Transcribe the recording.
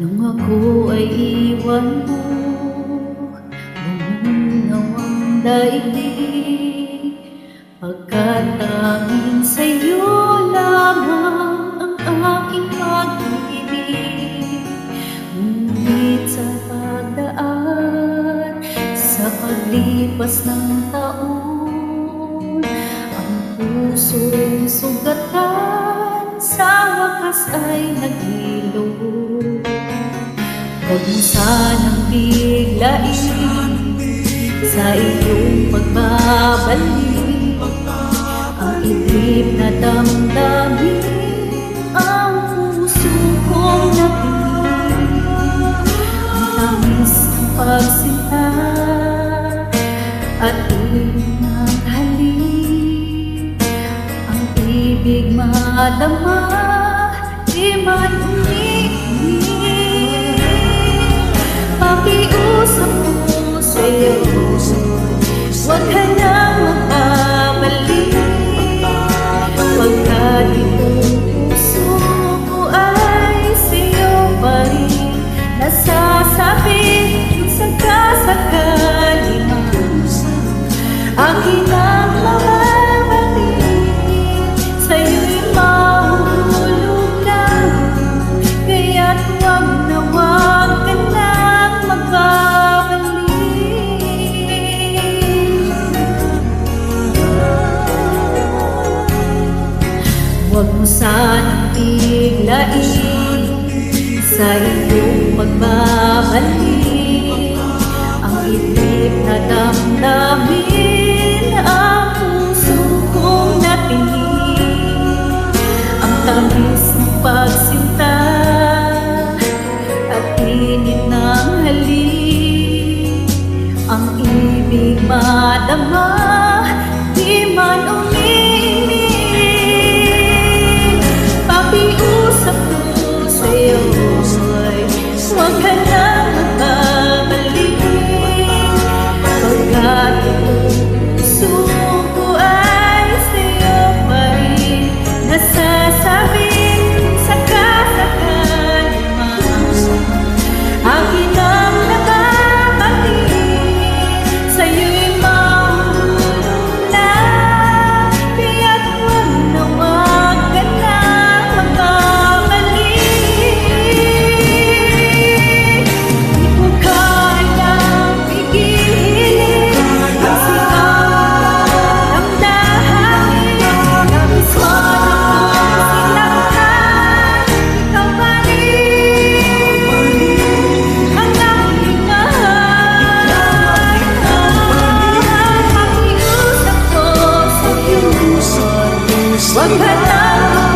Nung ako ay iwan mo, bumunaw ang daigdig, pagkat tanging sa'yo lamang ang aking pag-ibig. Ngunit sa pagdaan, sa paglipas ng taon, ang puso'y sugatan sa wakas ay naghilom. Huwag mo sanang biglain sa iyong pagbabalik ang itim na damdamin, ang puso kong napinig. Ang tamis ng pagsinta at tuwing naghalik, ang ibig madama, di man umiinig. Pakiusap ko sa'yo, huwag ka nang magbabalik, pagkat itong puso ko ay sa'yo pa rin nasasabi. Kung sakasakali man akin ang mababalik, sa'yo'y mahulog lang, kaya't huwag na huwag ka nang magbabalik. Huwag mo sanang biglain sa iyong pagbabalik ang itim na damdamin, ang puso kong napinig. Ang tamis ng pagsinta at init ng halik, ang ibig madama, di man umiinig. Pakiusap ko sa'yo, huwag ka nang magbabalik, pagkat itong puso ko ay sa'yo pa rin nasasabi. Kung sakasakali man akin ang nababalik, sa'yo'y mahulog na, kaya't huwag na huwag ka nang magbabalik. Di ko kayang pigilin ang sigaw ng damdamin, nais man akong sinaktan, ikaw pa rin ang aking mahal. Pakiusap ko sa'yo, huwag ka nang